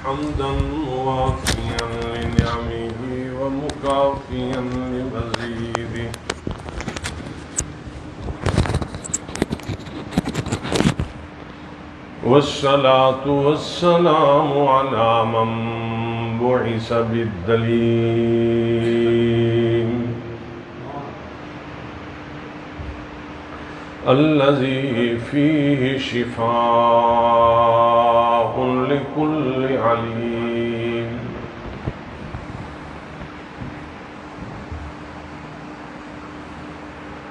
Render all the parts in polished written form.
حمدا موافيا لنعمه ومكافيا لمزيده والصلاة والسلام على من بعث بالدليل الذي فيه شفاء لكل عليم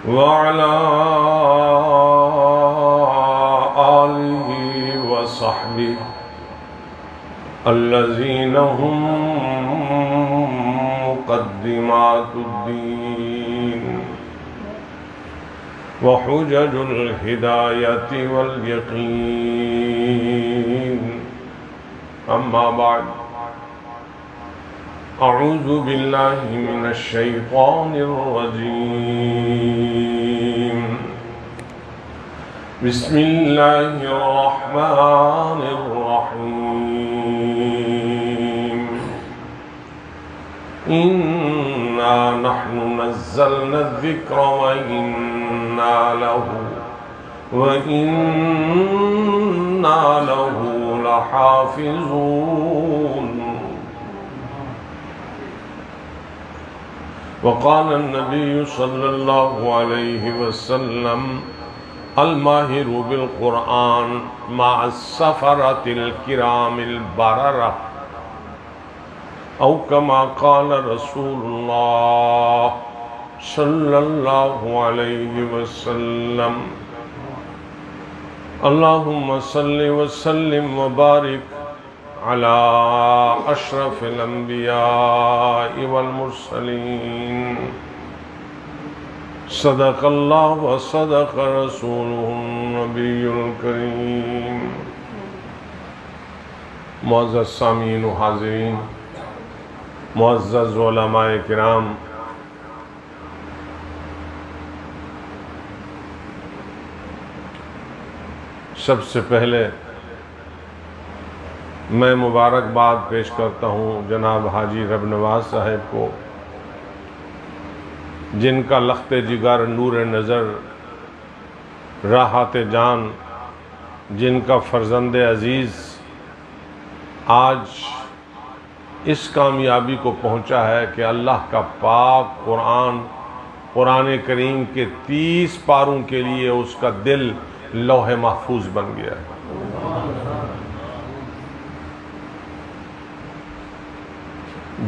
وعلى آله وصحبه الذين هم مقدمات الدين وحجج الهداية واليقين أما بعد أعوذ بالله من الشيطان الرجيم بسم الله الرحمن الرحيم إنا نحن نزلنا الذكر وإنا له لحافظون وقال النبي صلى الله عليه وسلم الماهر بالقرآن مع السفرة الكرام البررة أو كما قال رسول الله صلى الله عليه وسلم اللهم صل وسلم وبارك على أشرف الأنبياء والمرسلين صدق الله وصدق رسوله النبي الكريم معزز سامعین و حاضرین، معزز علماء کرام، سب سے پہلے میں مبارکباد پیش کرتا ہوں جناب حاجی رب نواز صاحب کو، جن کا لخت جگر، نور نظر، راحت جان، جن کا فرزند عزیز آج اس کامیابی کو پہنچا ہے کہ اللہ کا پاک قرآن کریم کے 30 پاروں کے لیے اس کا دل لوح محفوظ بن گیا ہے۔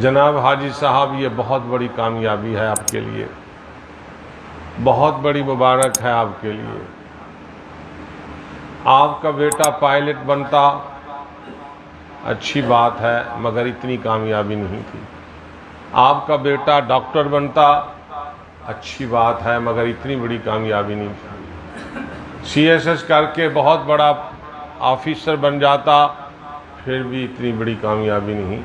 جناب حاجی صاحب، یہ بہت بڑی کامیابی ہے آپ کے لیے، بہت بڑی مبارک ہے آپ کے لیے۔ آپ کا بیٹا پائلٹ بنتا اچھی بات ہے، مگر اتنی کامیابی نہیں تھی۔ آپ کا بیٹا ڈاکٹر بنتا اچھی بات ہے، مگر اتنی بڑی کامیابی نہیں تھی۔ CSS کر کے بہت بڑا آفیسر بن جاتا، پھر بھی اتنی بڑی کامیابی نہیں۔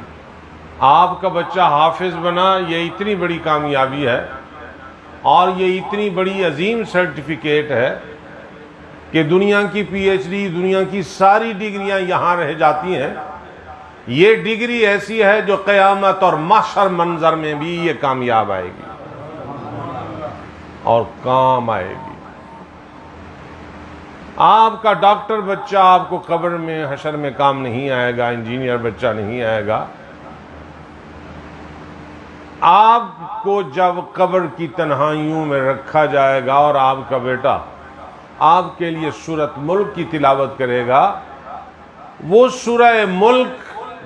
آپ کا بچہ حافظ بنا، یہ اتنی بڑی کامیابی ہے، اور یہ اتنی بڑی عظیم سرٹیفکیٹ ہے کہ دنیا کی PhD، دنیا کی ساری ڈگریاں یہاں رہ جاتی ہیں۔ یہ ڈگری ایسی ہے جو قیامت اور محشر منظر میں بھی یہ کامیاب آئے گی اور کام آئے گی۔ آپ کا ڈاکٹر بچہ آپ کو قبر میں، حشر میں کام نہیں آئے گا، انجینئر بچہ نہیں آئے گا۔ آپ کو جب قبر کی تنہائیوں میں رکھا جائے گا اور آپ کا بیٹا آپ کے لیے سورۃ ملک کی تلاوت کرے گا، وہ سورہ ملک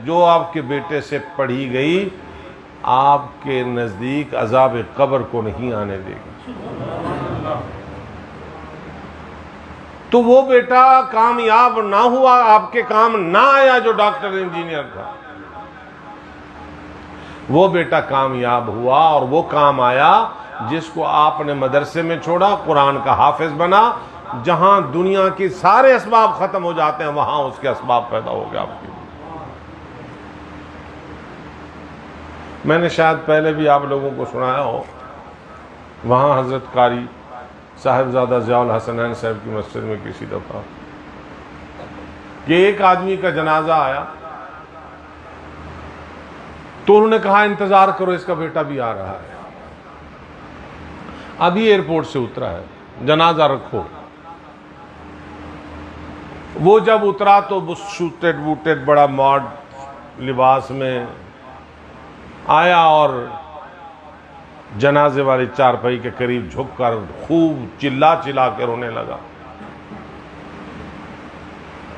جو آپ کے بیٹے سے پڑھی گئی آپ کے نزدیک عذاب قبر کو نہیں آنے دے گی۔ تو وہ بیٹا کامیاب نہ ہوا، آپ کے کام نہ آیا جو ڈاکٹر انجینئر تھا، وہ بیٹا کامیاب ہوا اور وہ کام آیا جس کو آپ نے مدرسے میں چھوڑا، قرآن کا حافظ بنا۔ جہاں دنیا کے سارے اسباب ختم ہو جاتے ہیں، وہاں اس کے اسباب پیدا ہو گیا آپ کے لیے۔ میں نے شاید پہلے بھی آپ لوگوں کو سنایا ہو، وہاں حضرت قاری صاحبزادہ ضیاء الحسنین صاحب کی مسجد میں کسی دفعہ کہ ایک آدمی کا جنازہ آیا، تو انہوں نے کہا انتظار کرو، اس کا بیٹا بھی آ رہا ہے، ابھی ایئرپورٹ سے اترا ہے، جنازہ رکھو۔ وہ جب اترا تو وہ شوٹڈ ووٹڈ بڑا ماڈ لباس میں آیا اور جنازے والی چارپائی کے قریب جھک کر خوب چلا چلا کے رونے لگا۔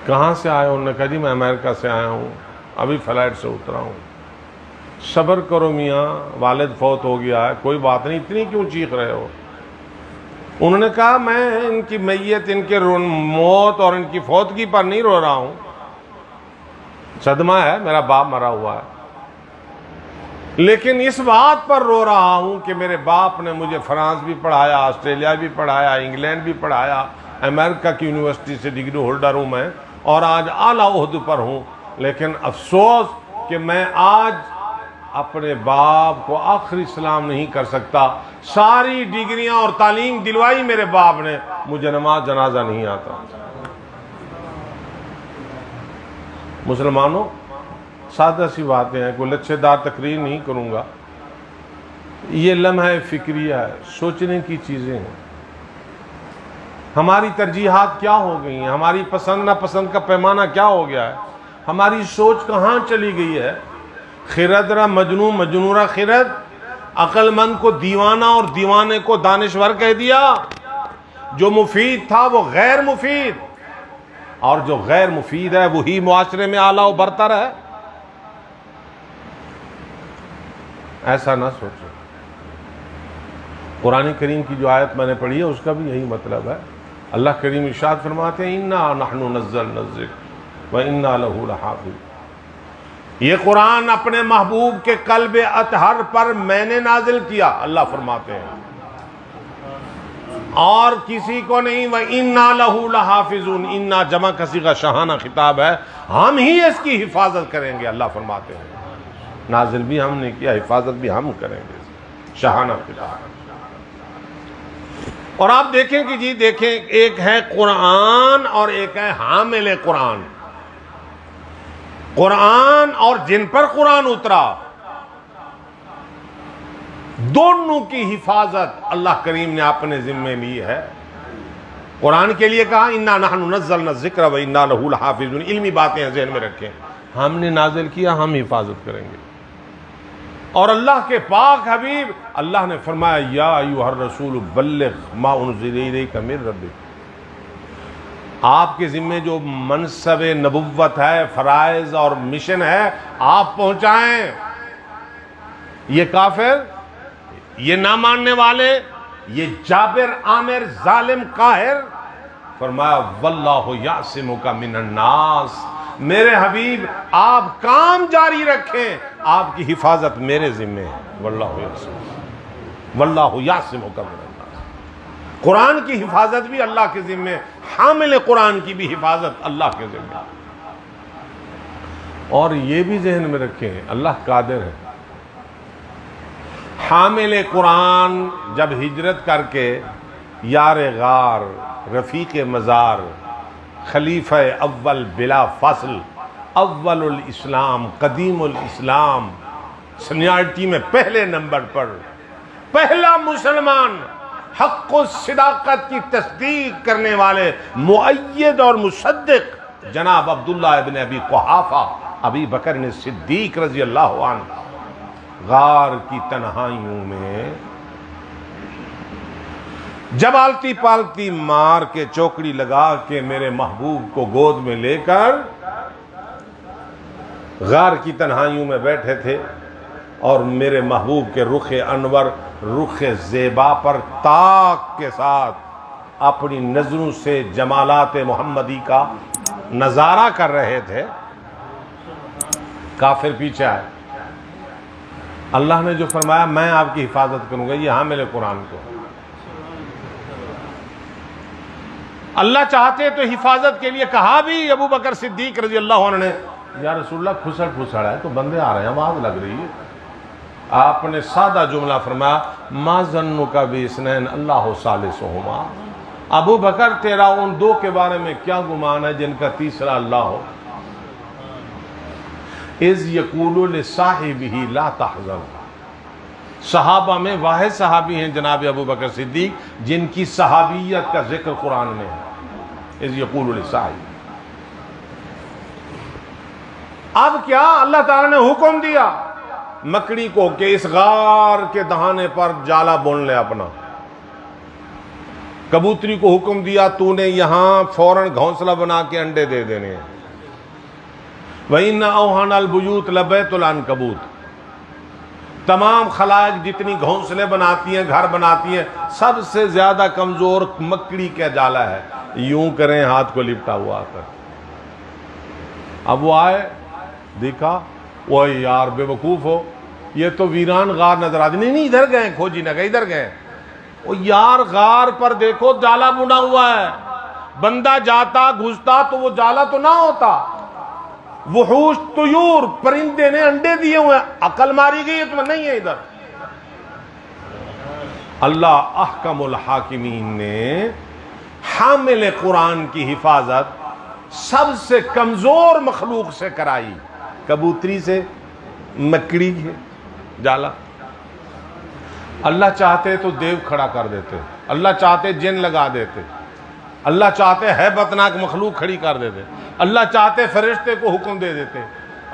کہاں سے آئے؟ انہوں نے کہا جی میں امریکہ سے آیا ہوں، ابھی فلائٹ سے اترا ہوں۔ صبر کرو میاں، والد فوت ہو گیا ہے، کوئی بات نہیں، اتنی کیوں چیخ رہے ہو؟ انہوں نے کہا میں ان کی میت، ان کے موت اور ان کی فوتگی پر نہیں رو رہا ہوں، صدمہ ہے، میرا باپ مرا ہوا ہے، لیکن اس بات پر رو رہا ہوں کہ میرے باپ نے مجھے فرانس بھی پڑھایا، آسٹریلیا بھی پڑھایا، انگلینڈ بھی پڑھایا، امریکہ کی یونیورسٹی سے ڈگری ہولڈر ہوں میں، اور آج اعلیٰ عہدے پر ہوں، لیکن افسوس کہ میں آج اپنے باپ کو آخری سلام نہیں کر سکتا۔ ساری ڈگریاں اور تعلیم دلوائی میرے باپ نے، مجھے نماز جنازہ نہیں آتا۔ مسلمانوں، سادہ سی باتیں ہیں، کوئی لچھے دار تقریر نہیں کروں گا، یہ لمحہ فکریہ ہے، سوچنے کی چیزیں ہیں۔ ہماری ترجیحات کیا ہو گئی ہیں؟ ہماری پسند ناپسند کا پیمانہ کیا ہو گیا ہے؟ ہماری سوچ کہاں چلی گئی ہے؟ خرد را مجنون، مجنون را خرد، عقل مند کو دیوانہ اور دیوانے کو دانشور کہہ دیا۔ جو مفید تھا وہ غیر مفید، اور جو غیر مفید ہے وہی معاشرے میں اعلیٰ و برتر ہے۔ ایسا نہ سوچو۔ قرآن کریم کی جو آیت میں نے پڑھی ہے اس کا بھی یہی مطلب ہے۔ اللہ کریم ارشاد فرماتے ہیں اِنَّا نَحْنُ نَزَّلْنَا الذِّکْرَ وَإِنَّا لَهُ لَحَافِظُونَ۔ یہ قرآن اپنے محبوب کے قلب اطہر پر میں نے نازل کیا، اللہ فرماتے ہیں، اور کسی کو نہیں۔ وَإِنَّا لَهُ لَحَافِظُونَ، اِنَّا جمع کا صیغہ شاہانہ خطاب ہے، ہم ہی اس کی حفاظت کریں گے، اللہ فرماتے ہیں۔ نازل بھی ہم نے کیا، حفاظت بھی ہم کریں گے، شاہانہ خطاب۔ اور آپ دیکھیں کہ جی دیکھیں، ایک ہے قرآن اور ایک ہے حامل قرآن۔ قرآن اور جن پر قرآن اترا، دونوں کی حفاظت اللہ کریم نے اپنے ذمے لی ہے۔ قرآن کے لیے کہا اِنَّا نَحْنُ نَزَّلْنَا الذِّکْرَ وَإِنَّا لَهُ لَحَافِظُونَ، علمی باتیں ذہن میں رکھیں، ہم نے نازل کیا، ہم حفاظت کریں گے۔ اور اللہ کے پاک حبیب، اللہ نے فرمایا یا ایھا الرسول بلغ ما انزل الیک من ربک، آپ کے ذمے جو منصب نبوت ہے، فرائض اور مشن ہے، آپ پہنچائیں۔ یہ کافر، یہ نہ ماننے والے، یہ جابر عامر ظالم قاہر، فرمایا واللہ یعصمک من الناس، میرے حبیب آپ کام جاری رکھیں، آپ کی حفاظت میرے ذمے ہے۔ واللہ یعصمک من الناس، قرآن کی حفاظت بھی اللہ کے ذمے، حامل قرآن کی بھی حفاظت اللہ کے ذمے۔ اور یہ بھی ذہن میں رکھیں، اللہ قادر ہے۔ حامل قرآن جب ہجرت کر کے یار غار، رفیق مزار، خلیفہ اول بلا فصل، اول الاسلام، قدیم الاسلام، سینیارٹی میں پہلے نمبر پر، پہلا مسلمان، حق و صداقت کی تصدیق کرنے والے، مؤید اور مصدق جناب عبداللہ ابن ابی قحافہ، ابی بکر صدیق رضی اللہ عنہ، غار کی تنہائیوں میں جب آلتی پالتی مار کے چوکڑی لگا کے میرے محبوب کو گود میں لے کر غار کی تنہائیوں میں بیٹھے تھے، اور میرے محبوب کے رخ انور، رخ زیبا پر طاق کے ساتھ اپنی نظروں سے جمالات محمدی کا نظارہ کر رہے تھے، کافر پیچھے آئے۔ اللہ نے جو فرمایا میں آپ کی حفاظت کروں گا، یہ حامل قرآن کو، اللہ چاہتے تو حفاظت کے لیے کہا بھی ابو بکر صدیق رضی اللہ عنہ نے، یا رسول اللہ کھسڑ پھسڑ ہے تو بندے آ رہے ہیں، آواز لگ رہی ہے۔ آپ نے سادہ جملہ فرمایا ما ظنک باثنین اللہ ثالثہما، ابو بکر تیرا ان دو کے بارے میں کیا گمان ہے جن کا تیسرا اللہ ہو؟ اذ یقول لصاحبہ لا تحزن. صحابہ میں واحد صحابی ہیں جناب ابو بکر صدیق جن کی صحابیت کا ذکر قرآن میں ہے. اذ یقول لصاحبہ. اب کیا اللہ تعالیٰ نے حکم دیا مکڑی کو کہ اس غار کے دہانے پر جالا بون لے اپنا. کبوتری کو حکم دیا تو نے یہاں فوراً گھونسلہ بنا کے انڈے دے دینے ہیں. وَإِنَّ أَوْهَنَ الْبُيُوتِ لَبَيْتُ الْعَنْكَبُوتِ. تمام خلائق جتنی گھونسلے بناتی ہیں گھر بناتی ہیں سب سے زیادہ کمزور مکڑی کا جالا ہے. یوں کریں ہاتھ کو لپٹا ہوا کر. اب وہ آئے دیکھا وہ یار بے وقوف ہو یہ تو ویران غار نظر آتی. نہیں ادھر گئے کھوجی نہ گئے ادھر گئے. وہ یار غار پر دیکھو جالا بنا ہوا ہے. بندہ جاتا گھستا تو وہ جالا تو نہ ہوتا. وحوش طیور پرندے نے انڈے دیے ہوئے عقل ماری گئی ہے تمہیں نہیں ہے ادھر. اللہ احکم الحاکمین نے حامل قرآن کی حفاظت سب سے کمزور مخلوق سے کرائی. کبوتری سے, مکڑی سے جالا. اللہ چاہتے تو دیو کھڑا کر دیتے, اللہ چاہتے جن لگا دیتے, اللہ چاہتے ہیبتناک مخلوق کھڑی کر دیتے, اللہ چاہتے فرشتے کو حکم دے دیتے.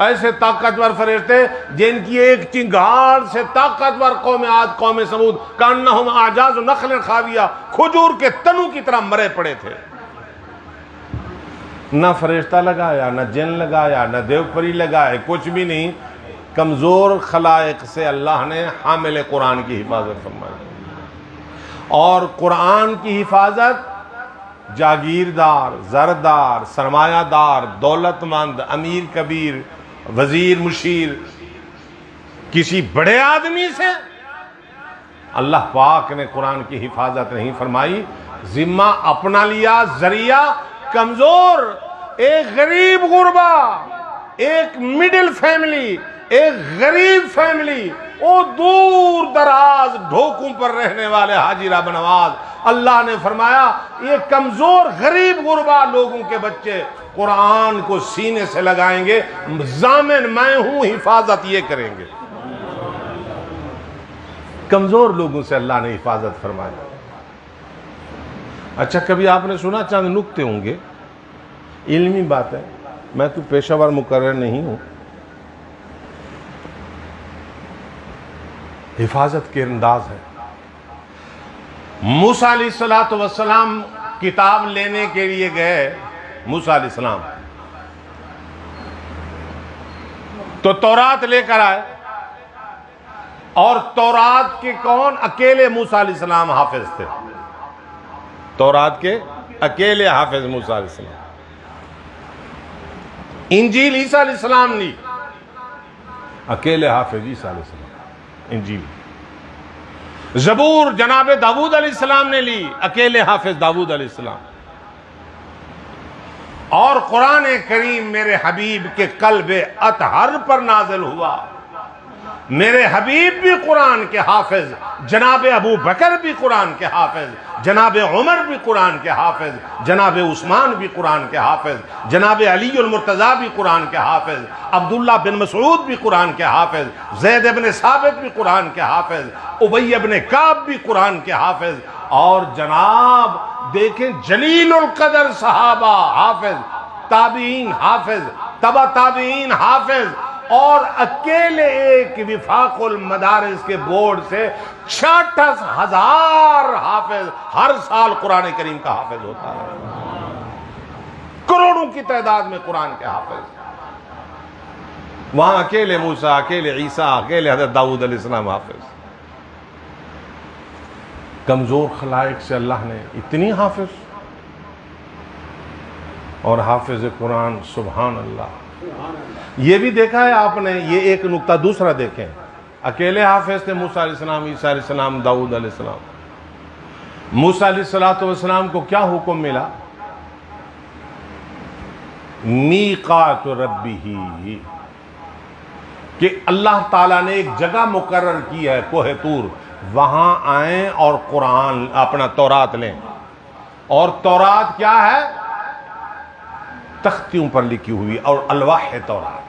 ایسے طاقتور فرشتے جن کی ایک چنگاڑ سے طاقتور قوم عاد قوم سمود کانہم اعجاز نخل خاویہ کھجور کے تنوں کی طرح مرے پڑے تھے. نہ فرشتہ لگایا نہ جن لگایا نہ دیو پری لگائے کچھ بھی نہیں. کمزور خلائق سے اللہ نے حامل قرآن کی حفاظت فرمائی. اور قرآن کی حفاظت جاگیردار, زردار, سرمایہ دار, دولت مند, امیر کبیر, وزیر مشیر, کسی بڑے آدمی سے اللہ پاک نے قرآن کی حفاظت نہیں فرمائی. ذمہ اپنا لیا, ذریعہ کمزور, ایک غریب غربا, ایک مڈل فیملی, ایک غریب فیملی, وہ دور دراز ڈھوکوں پر رہنے والے حاجی رب نواز. اللہ نے فرمایا یہ کمزور غریب غربا لوگوں کے بچے قرآن کو سینے سے لگائیں گے, ضامن میں ہوں, حفاظت یہ کریں گے. کمزور لوگوں سے اللہ نے حفاظت فرمائی. اچھا کبھی آپ نے سنا, چند نکتے ہوں گے, علمی بات ہے, میں تو پیشہ ور مقرر نہیں ہوں. حفاظت کے انداز ہے. موسیٰ علیہ السلام کتاب لینے کے لیے گئے. موسیٰ علیہ السلام تو تورات لے کر آئے, اور تورات کے کون اکیلے موسیٰ علیہ السلام حافظ تھے. تورات کے اکیلے حافظ موسیٰ علیہ السلام. انجیل عیسیٰ علیہ السلام لی, اکیلے حافظ عیسیٰ علیہ السلام انجیل. زبور جناب داؤد علیہ السلام نے لی, اکیلے حافظ داؤد علیہ السلام. اور قرآن کریم میرے حبیب کے قلب اطہر پر نازل ہوا. میرے حبیب بھی قرآن کے حافظ, جناب ابو بکر بھی قرآن کے حافظ, جناب عمر بھی قرآن کے حافظ, جناب عثمان بھی قرآن کے حافظ, جناب علی المرتضیٰ بھی قرآن کے حافظ, عبداللہ بن مسعود بھی قرآن کے حافظ, زید بن ثابت بھی قرآن کے حافظ, ابی بن کعب بھی قرآن کے حافظ. اور جناب دیکھیں جلیل القدر صحابہ حافظ, تابعین حافظ, تبع تابعین حافظ, اور اکیلے ایک وفاق المدارس کے بورڈ سے 66,000 حافظ ہر سال قرآن کریم کا حافظ ہوتا ہے. کروڑوں کی تعداد میں قرآن کے حافظ. وہاں اکیلے موسیٰ, اکیلے عیسیٰ, اکیلے حضرت داؤد علیہ السلام حافظ. کمزور خلائق سے اللہ نے اتنی حافظ. اور حافظ قرآن سبحان اللہ. یہ بھی دیکھا ہے آپ نے, یہ ایک نقطہ دوسرا دیکھیں. اکیلے حافظ تھے موسیٰ علیہ السلام, عیسیٰ علیہ السلام, داؤد علیہ السلام. موسیٰ علیہ السلام کو کیا حکم ملا؟ میقات ربہ, کہ اللہ تعالیٰ نے ایک جگہ مقرر کی ہے کوہ طور, وہاں آئیں اور قرآن اپنا تورات لیں. اور تورات کیا ہے؟ تختیوں پر لکھی ہوئی, اور الواح تورات.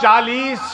40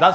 10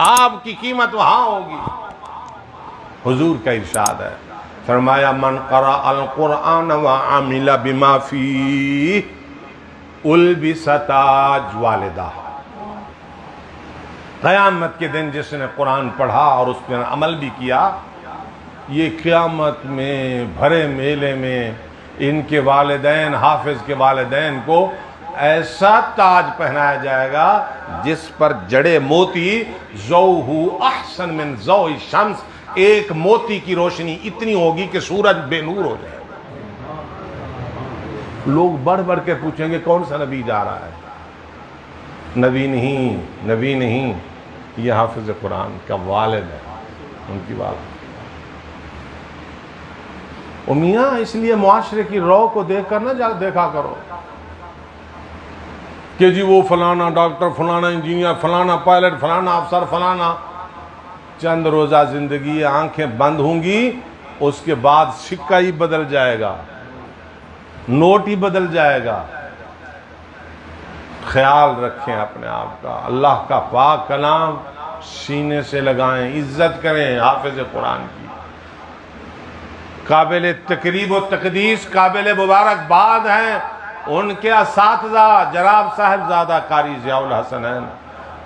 آپ کی قیمت وہاں ہوگی۔ حضور کا ارشاد ہے، فرمایا من قرأ القرآن وعمل بما فیہ البس تاج والدہ۔ قیامت کے دن جس نے قرآن پڑھا اور اس پر عمل بھی کیا، یہ قیامت میں بھرے میلے میں ان کے والدین، حافظ کے والدین کو ایسا تاج پہنایا جائے گا جس پر جڑے موتی ضوءہ احسن من ضوء الشمس، ایک موتی کی روشنی اتنی ہوگی کہ سورج بے نور ہو جائے۔ لوگ بڑھ بڑھ کے پوچھیں گے کون سا نبی جا رہا ہے؟ نبی نہیں، نبی نہیں، یہ حافظ قرآن کا والد ہے، ان کی بات۔ میاں اس لیے معاشرے کی رو کو دیکھ کر نہ دیکھا کرو کہ جی وہ فلانا ڈاکٹر، فلانا انجینئر، فلانا پائلٹ، فلانا افسر، فلانا۔ چند روزہ زندگی آنکھیں بند ہوں گی، اس کے بعد سکہ ہی بدل جائے گا، نوٹ ہی بدل جائے گا۔ خیال رکھیں اپنے آپ کا، اللہ کا پاک کلام سینے سے لگائیں، عزت کریں حافظ قرآن کی۔ قابل تقریب و تقدیس، قابل مبارکباد ہیں ان کے اساتذہ جناب صاحبزادہ قاری ضیاء الحسنین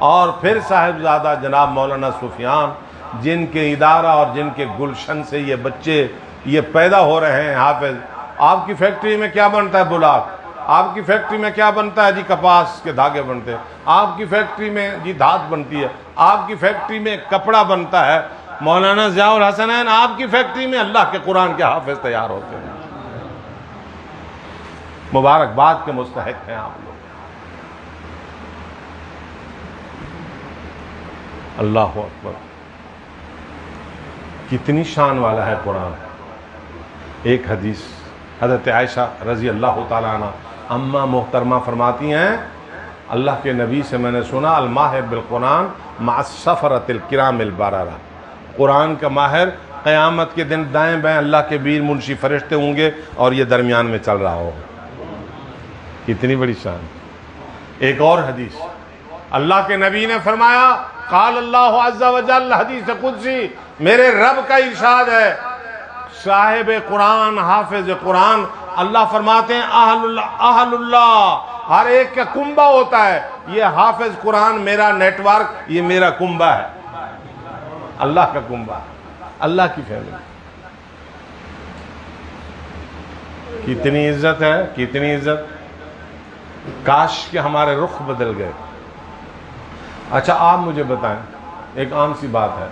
اور پھر صاحبزادہ جناب مولانا سفیان، جن کے ادارہ اور جن کے گلشن سے یہ بچے یہ پیدا ہو رہے ہیں حافظ۔ آپ کی فیکٹری میں کیا بنتا ہے؟ بلاک۔ آپ کی فیکٹری میں کیا بنتا ہے؟ جی کپاس کے دھاگے بنتے ہیں۔ آپ کی فیکٹری میں جی دھات بنتی ہے۔ آپ کی فیکٹری میں کپڑا بنتا ہے۔ مولانا ضیاء الحسنین، آپ کی فیکٹری میں اللہ کے قرآن کے حافظ تیار ہوتے ہیں۔ مبارکباد کے مستحق ہیں آپ لوگ۔ اللہ اکبر، کتنی شان والا ہے قرآن۔ ایک حدیث حضرت عائشہ رضی اللہ تعالیٰ عنہ اماں محترمہ فرماتی ہیں، اللہ کے نبی سے میں نے سنا الماہر بالقرآن مع السفرۃ الکرام البررہ، قرآن کا ماہر قیامت کے دن دائیں بائیں اللہ کے بیر منشی فرشتے ہوں گے اور یہ درمیان میں چل رہا ہوگا۔ کتنی بڑی شان۔ ایک اور حدیث اللہ کے نبی نے فرمایا، قال اللہ عز و جل، حدیث قدسی، میرے رب کا ارشاد ہے، صاحب قرآن، حافظ قرآن، اللہ فرماتے ہیں اہل اللہ، ہر ایک کا کنبہ ہوتا ہے، یہ حافظ قرآن میرا نیٹ ورک، یہ میرا کنبہ ہے، اللہ کا کنبہ، اللہ کی فیملی۔ کتنی عزت ہے، کتنی عزت۔ کاش کہ ہمارے رخ بدل گئے۔ اچھا آپ مجھے بتائیں، ایک عام سی بات ہے،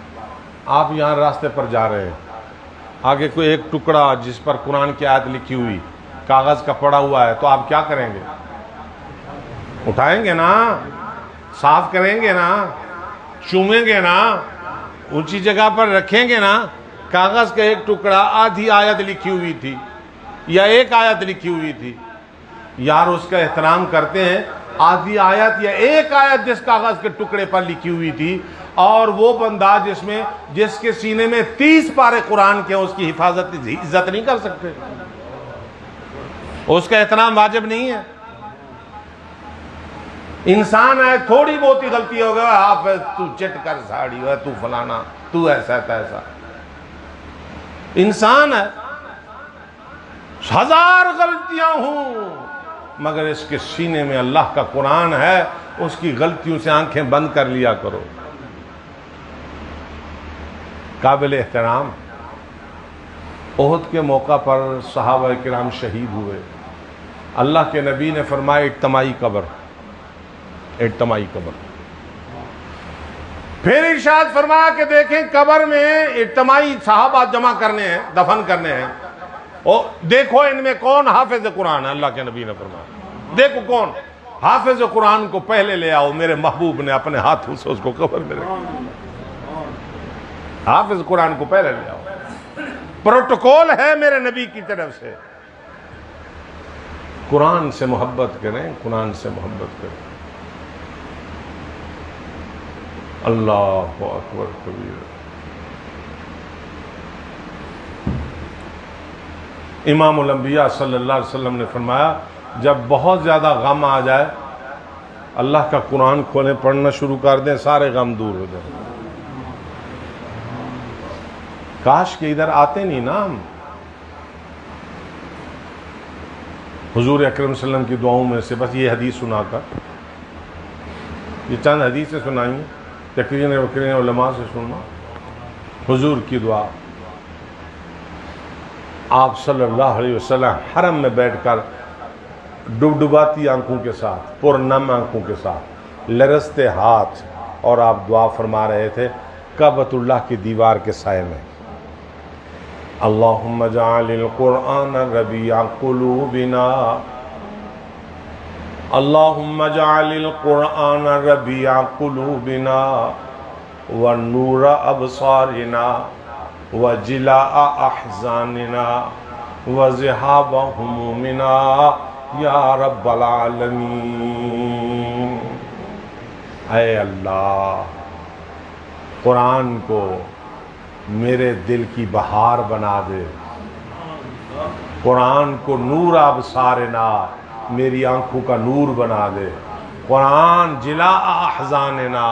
آپ یہاں راستے پر جا رہے ہیں، آگے کوئی ایک ٹکڑا جس پر قرآن کی آیت لکھی ہوئی کاغذ کا پڑا ہوا ہے، تو آپ کیا کریں گے؟ اٹھائیں گے نا، صاف کریں گے نا، چومیں گے نا، اونچی جگہ پر رکھیں گے نا۔ کاغذ کا ایک ٹکڑا، آدھی آیت لکھی ہوئی تھی یا ایک آیت لکھی ہوئی تھی، یار اس کا احترام کرتے ہیں۔ آدھی آیت یا ایک آیت جس کاغذ کے ٹکڑے پر لکھی ہوئی تھی، اور وہ بندہ جس کے سینے میں 30 پارے قرآن کے، اس کی حفاظت عزت نہیں کر سکتے، اس کا احترام واجب نہیں ہے۔ انسان ہے، تھوڑی بہت ہی غلطی ہو گیا، حافظ تو چٹ کر ساڑی ہے، تو فلانا، تو ایسا تیسا۔ انسان ہے، ہزار غلطیاں ہوں، مگر اس کے سینے میں اللہ کا قرآن ہے، اس کی غلطیوں سے آنکھیں بند کر لیا کرو۔ قابل احترام۔ احد کے موقع پر صحابہ کرام شہید ہوئے، اللہ کے نبی نے فرمایا اجتماعی قبر، اجتماعی قبر۔ پھر ارشاد فرمایا کہ دیکھیں قبر میں اجتماعی صحابہ جمع کرنے ہیں، دفن کرنے ہیں، اور دیکھو ان میں کون حافظ قرآن ہے۔ اللہ کے نبی نے فرمایا دیکھو کون حافظ قرآن کو پہلے لے آؤ۔ میرے محبوب نے اپنے ہاتھوں سے اس کو قبر میں رکھا، حافظ قرآن کو پہلے لے آؤ، پروٹوکول ہے میرے نبی کی طرف سے۔ قرآن سے محبت کریں، قرآن سے محبت کریں۔ اللہ اکبر کبیر۔ امام الانبیاء صلی اللہ علیہ وسلم نے فرمایا جب بہت زیادہ غم آ جائے، اللہ کا قرآن کھولیں، پڑھنا شروع کر دیں، سارے غم دور ہو جائیں۔ کاش کہ ادھر آتے نہیں نا ہم. حضور اکرم صلی اللہ علیہ وسلم کی دعاؤں میں سے بس یہ حدیث سنا کر، یہ چند حدیثیں سنائیں، تقریر وقرین علماء سے سننا. حضور کی دعا، آپ صلی اللہ علیہ وسلم حرم میں بیٹھ کر ڈبڈباتی آنکھوں کے ساتھ، پرنم آنکھوں کے ساتھ، لرزتے ہاتھ، اور آپ دعا فرما رہے تھے کعبۃ اللہ کی دیوار کے سائے میں. اللہم اجعل القرآن ربیع قلوبنا، اللہم اجعل القرآن ربیع قلوبنا ونور ابصارنا وجلاء احزاننا وذہاب ہمومنا یا رب العالمین. اے اللہ، قرآن کو میرے دل کی بہار بنا دے، قرآن کو نور ابصارنا، میری آنکھوں کا نور بنا دے، قرآن جلاء احزاننا،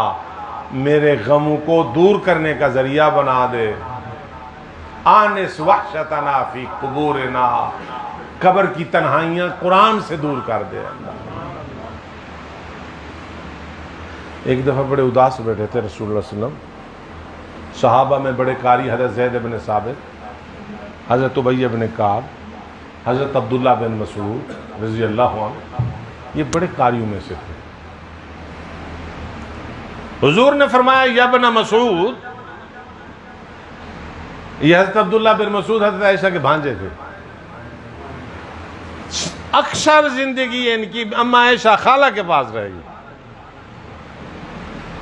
میرے غموں کو دور کرنے کا ذریعہ بنا دے، آنس وحشتنا فی قبورنا، قبر کی تنہائیاں قرآن سے دور کر دے. ایک دفعہ بڑے اداس بیٹھے تھے رسول اللہ صلی اللہ علیہ وسلم. صحابہ میں بڑے قاری حضرت زید بن ثابت، حضرت ابی بن کعب، حضرت عبداللہ بن مسعود رضی اللہ عنہ، یہ بڑے قاریوں میں سے تھے. حضور نے فرمایا یا ابن مسعود، یہ حضرت عبداللہ بن مسعود حضرت عائشہ کے بھانجے تھے. اکثر زندگی ان کی اما عائشہ خالہ کے پاس رہے گی،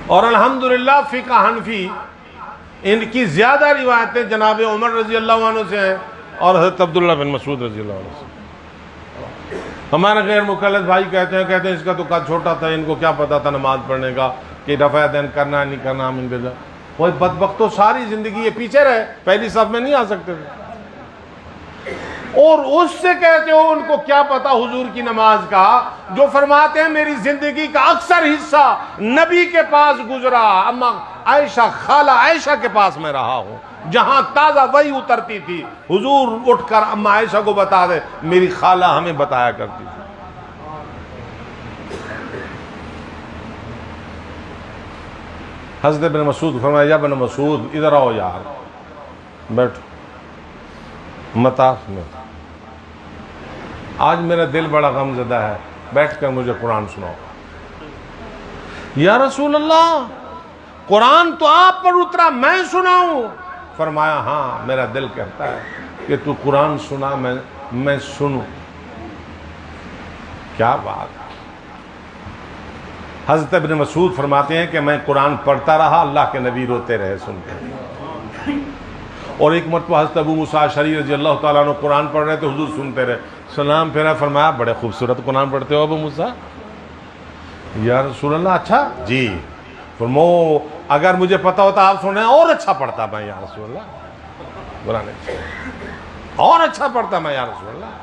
اور الحمدللہ فقہ حنفی ان کی زیادہ روایتیں جناب عمر رضی اللہ عنہ سے ہیں اور حضرت عبداللہ بن مسعود رضی اللہ عنہ سے. ہمارے غیر مقلد بھائی کہتے ہیں اس کا تو قد چھوٹا تھا، ان کو کیا پتا تھا نماز پڑھنے کا کہ رفع دین کرنا نہیں کرنا. ہم ان پہ وہ بدبخت تو ساری زندگی یہ پیچھے رہے، پہلی صف میں نہیں آ سکتے تھے. اور اس سے کہتے ہو ان کو کیا پتا حضور کی نماز کا، جو فرماتے ہیں میری زندگی کا اکثر حصہ نبی کے پاس گزرا، اما عائشہ خالہ عائشہ کے پاس میں رہا ہوں، جہاں تازہ وحی اترتی تھی حضور اٹھ کر اما عائشہ کو بتا دے، میری خالہ ہمیں بتایا کرتی تھی. حضرت بن مسعود فرمایا یا بن مسعود ادھر آؤ یار، بیٹھو مطاف میں، آج میرا دل بڑا غم زدہ ہے، بیٹھ کر مجھے قرآن سناؤ. یا رسول اللہ، قرآن تو آپ پر اترا، میں سناؤں؟ فرمایا ہاں، میرا دل کہتا ہے کہ تو قرآن سنا، میں سنوں. کیا بات. حضرت ابن مسعود فرماتے ہیں کہ میں قرآن پڑھتا رہا، اللہ کے نبی روتے رہے سنتے. اور ایک مرتبہ حضرت ابو موسیٰ اشعری رضی اللہ تعالیٰ عنہ قرآن پڑھ رہے تھے، حضور سنتے رہے، سلام پھیرا، فرمایا بڑے خوبصورت قرآن پڑھتے ہو ابو موسیٰ. یا رسول اللہ اچھا؟ جی. فرمو اگر مجھے پتا ہوتا آپ سن رہے ہیں اور اچھا پڑھتا میں یا رسول اللہ، قرآن اور اچھا پڑھتا میں یا رسول اللہ.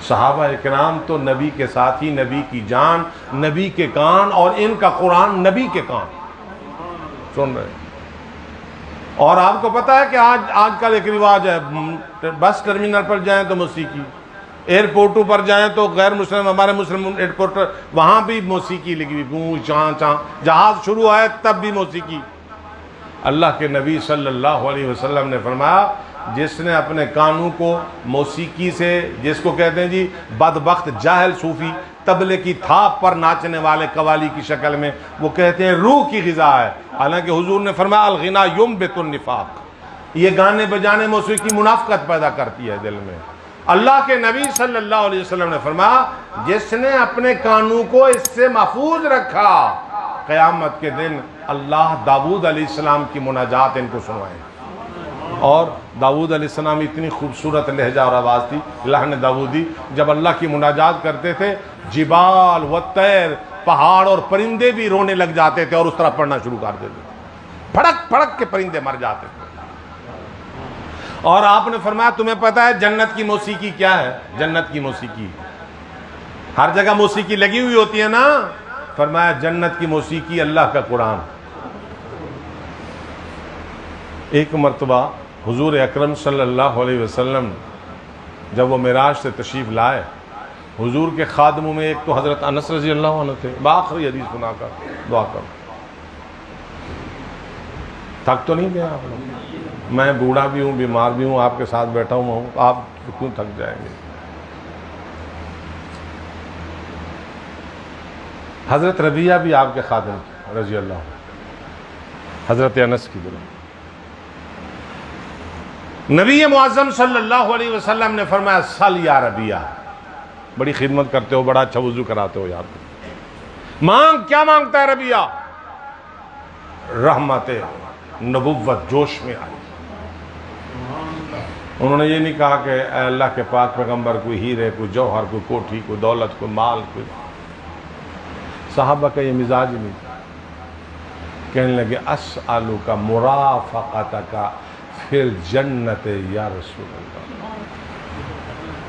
صحابہ اکرام تو نبی کے ساتھی، نبی کی جان، نبی کے کان، اور ان کا قرآن نبی کے کان سن رہے ہیں. اور آپ کو پتا ہے کہ آج کل ایک رواج ہے، بس ٹرمینل پر جائیں تو موسیقی، ایئرپورٹوں پر جائیں تو غیر مسلم، ہمارے مسلم ایئرپورٹ وہاں بھی موسیقی لگی ہوئی، گوں چاں چاں، جہاز شروع آئے تب بھی موسیقی. اللہ کے نبی صلی اللہ علیہ وسلم نے فرمایا جس نے اپنے کانوں کو موسیقی سے، جس کو کہتے ہیں جی بدبخت جاہل صوفی، طبلے کی تھاپ پر ناچنے والے قوالی کی شکل میں، وہ کہتے ہیں روح کی غذا ہے. حالانکہ حضور نے فرمایا الغنا ينبت النفاق، یہ گانے بجانے موسیقی منافقت پیدا کرتی ہے دل میں. اللہ کے نبی صلی اللہ علیہ وسلم نے فرمایا جس نے اپنے کانوں کو اس سے محفوظ رکھا، قیامت کے دن اللہ داؤد علیہ السلام کی مناجات ان کو سنوائے. اور داؤد علیہ السلام اتنی خوبصورت لہجہ اور آواز تھی، اللہ نے داؤدی جب اللہ کی مناجات کرتے تھے، جبال و طیر، پہاڑ اور پرندے بھی رونے لگ جاتے تھے اور اس طرح پڑھنا شروع کر دیتے تھے، پھڑک پھڑک کے پرندے مر جاتے تھے. اور آپ نے فرمایا تمہیں پتا ہے جنت کی موسیقی کیا ہے؟ جنت کی موسیقی، ہر جگہ موسیقی لگی ہوئی ہوتی ہے نا، فرمایا جنت کی موسیقی اللہ کا قرآن. ایک مرتبہ حضور اکرم صلی اللہ علیہ وسلم جب وہ معراج سے تشریف لائے، حضور کے خادموں میں ایک تو حضرت انس رضی اللہ عنہ تھے۔ بآخری حدیث سنا کر دعا کرو۔ تھک تو نہیں گیا آپ لوگ؟ میں بوڑھا بھی ہوں، بیمار بھی ہوں، آپ کے ساتھ بیٹھا ہوں، آپ کیوں تھک جائیں گے؟ حضرت ربیہ بھی آپ کے خادم تھے رضی اللہ عنہ، حضرت انس کی طرح۔ نبی معظم صلی اللہ علیہ وسلم نے فرمایا سل یا ربیہ، بڑی خدمت کرتے ہو، بڑا اچھا وضو کراتے ہو یاد، مانگ۔ کیا مانگتا ہے ربیہ؟ رحمت نبوت جوش میں آئی۔ انہوں نے یہ نہیں کہا کہ اے اللہ کے پاک پیغمبر، کوئی ہیرے، کوئی جوہر، کوئی کوٹھی، کوئی دولت، کوئی مال، کوئی۔ صحابہ کا یہ مزاج نہیں تھا۔ کہنے لگے اسألک مرافقتک فی الجنت یا رسول اللہ،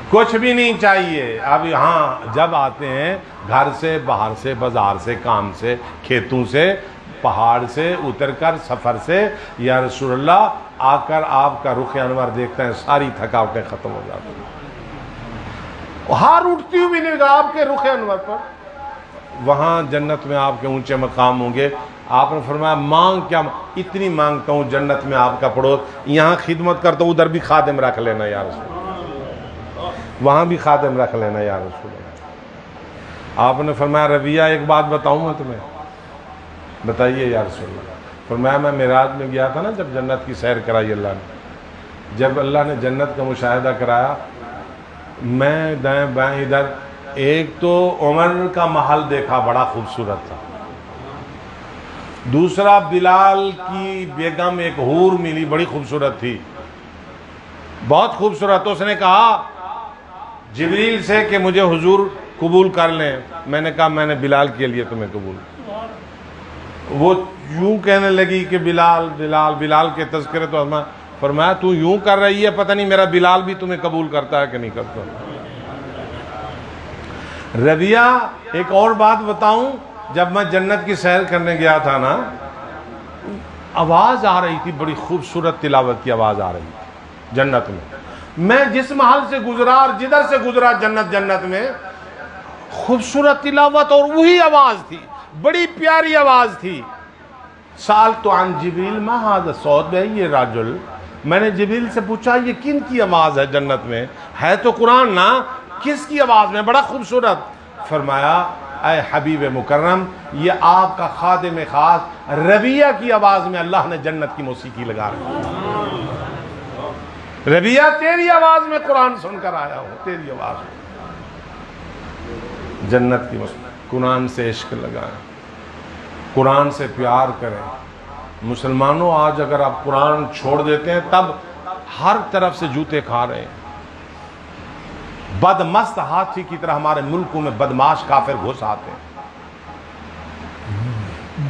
کچھ بھی نہیں چاہیے اب یہاں جب آتے ہیں گھر سے، باہر سے، بازار سے، کام سے، کھیتوں سے، پہاڑ سے اتر کر، سفر سے، یا رسول اللہ آ کر آپ کا رخ انور دیکھتے ہیں، ساری تھکاوٹیں ختم ہو جاتی ہیں، ہار اٹھتی ہوئی نگاہ آپ کے رخ انور پر۔ وہاں جنت میں آپ کے اونچے مقام ہوں گے۔ آپ نے فرمایا مانگ کیا؟ اتنی مانگتا ہوں جنت میں آپ کا پڑوس، یہاں خدمت کرتا ہوں، ادھر بھی خادم رکھ لینا یا رسول اللہ، وہاں بھی خادم رکھ لینا یا رسول اللہ۔ آپ نے فرمایا ربیہ ایک بات بتاؤں میں تمہیں؟ بتائیے یا رسول اللہ۔ فرمایا میں معراج میں گیا تھا نا، جب جنت کی سیر کرائی اللہ نے، جب اللہ نے جنت کا مشاہدہ کرایا، میں دائیں بائیں ادھر، ایک تو عمر کا محل دیکھا، بڑا خوبصورت تھا، دوسرا بلال کی بیگم ایک حور ملی، بڑی خوبصورت تھی، بہت خوبصورت۔ تو اس نے کہا جبریل سے کہ مجھے حضور قبول کر لیں۔ میں نے کہا میں نے بلال کے لیے تمہیں قبول۔ وہ یوں کہنے لگی کہ بلال بلال بلال کے تذکرے تو ہمیں۔ فرمایا تو یوں کر رہی ہے، پتہ نہیں میرا بلال بھی تمہیں قبول کرتا ہے کہ نہیں کرتا۔ ربیہ ایک اور بات بتاؤں، جب میں جنت کی سیر کرنے گیا تھا نا، آواز آ رہی تھی، بڑی خوبصورت تلاوت کی آواز آ رہی تھی جنت میں۔ میں جس محل سے گزرا اور جدھر سے گزرا جنت میں خوبصورت تلاوت اور وہی آواز تھی، بڑی پیاری آواز تھی۔ سألت عن جبریل ما هذا الصوت، یہ راجل، میں نے جبریل سے پوچھا یہ کن کی آواز ہے جنت میں؟ ہے تو قرآن نا، کس کی آواز میں؟ بڑا خوبصورت۔ فرمایا اے حبیب مکرم، یہ آپ کا خادم خاص ربیہ کی آواز میں اللہ نے جنت کی موسیقی لگا رہی۔ ربیہ تیری آواز میں قرآن سن کر آیا ہوں، تیری آواز میں جنت کی موسیقی۔ قرآن سے عشق لگائیں، قرآن سے پیار کریں۔ مسلمانوں آج اگر آپ قرآن چھوڑ دیتے ہیں تب ہر طرف سے جوتے کھا رہے ہیں۔ بدمست ہاتھی کی طرح ہمارے ملکوں میں بدماش کافر گھس آتے ہیں،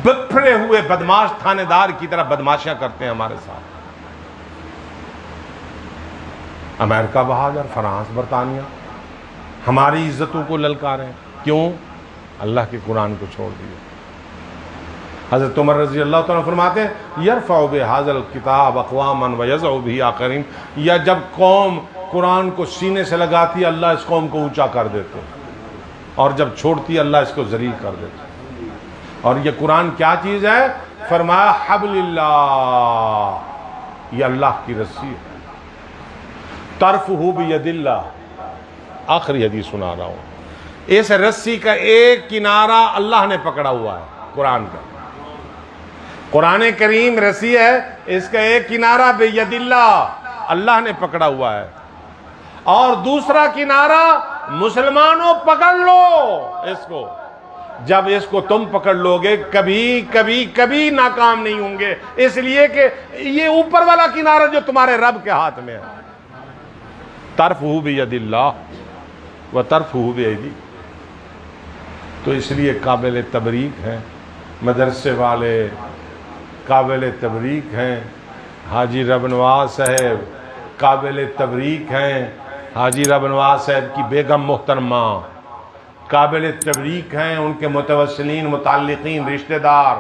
بپھرے ہوئے بدماش تھانے دار کی طرح بدماشیاں کرتے ہیں ہمارے ساتھ۔ امریکہ بہادر، فرانس، برطانیہ ہماری عزتوں کو للکاریں، کیوں؟ اللہ کے قرآن کو چھوڑ دیا۔ حضرت عمر رضی اللہ تعالیٰ فرماتے ہیں یرفع بہذا الکتاب اقواما ویضع بہ آخرین، یا جب قوم قرآن کو سینے سے لگاتی اللہ اس قوم کو اونچا کر دیتے، اور جب چھوڑتی اللہ اس کو ذلیل کر دیتے۔ اور یہ قرآن کیا چیز ہے؟ فرمایا حبل اللہ، یہ اللہ کی رسی ہے، طرفہ بید اللہ۔ آخری حدیث سنا رہا ہوں، اس رسی کا ایک کنارہ اللہ نے پکڑا ہوا ہے، قرآن کا۔ قرآن کریم رسی ہے، اس کا ایک کنارہ بید اللہ، اللہ نے پکڑا ہوا ہے، اور دوسرا کنارہ مسلمانوں پکڑ لو اس کو۔ جب اس کو تم پکڑ لو گے کبھی کبھی کبھی ناکام نہیں ہوں گے، اس لیے کہ یہ اوپر والا کنارہ جو تمہارے رب کے ہاتھ میں ہے، طرفہ بید اللہ و طرفہ بایدی۔ تو اس لیے قابل تبریک ہیں مدرسے والے، قابل تبریک ہیں حاجی رب نواز صاحب، قابل تبریک ہیں حاجی رب نواز صاحب کی بیگم محترمہ، قابل تبریک ہیں ان کے متوسلین، متعلقین، رشتہ دار،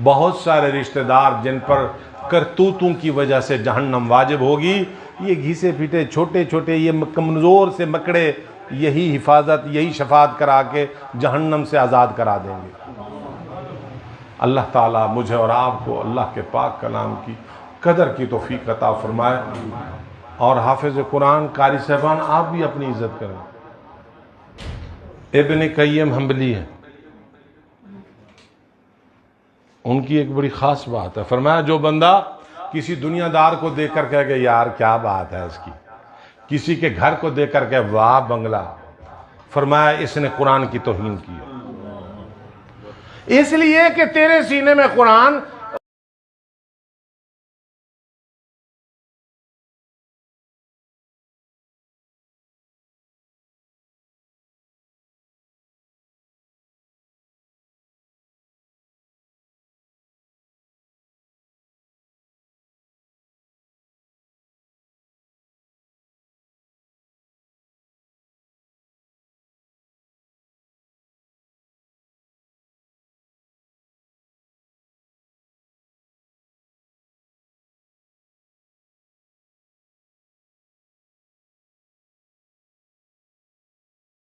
بہت سارے رشتہ دار جن پر کرتوتوں کی وجہ سے جہنم واجب ہوگی. یہ گھیسے پھیٹے چھوٹے چھوٹے یہ کمزور سے مکڑے یہی حفاظت یہی شفاعت کرا کے جہنم سے آزاد کرا دیں گے. اللہ تعالیٰ مجھے اور آپ کو اللہ کے پاک کلام کی قدر کی توفیق عطا فرمائے. اور حافظ قرآن قاری صاحبان آپ بھی اپنی عزت کریں. ابن قیم حنبلی ہے, ان کی ایک بڑی خاص بات ہے. فرمایا جو بندہ کسی دنیا دار کو دیکھ کر کہے کہ یار کیا بات ہے اس کی, کسی کے گھر کو دیکھ کر کہ واہ بنگلہ, فرمایا اس نے قرآن کی توہین کی. اس لیے کہ تیرے سینے میں قرآن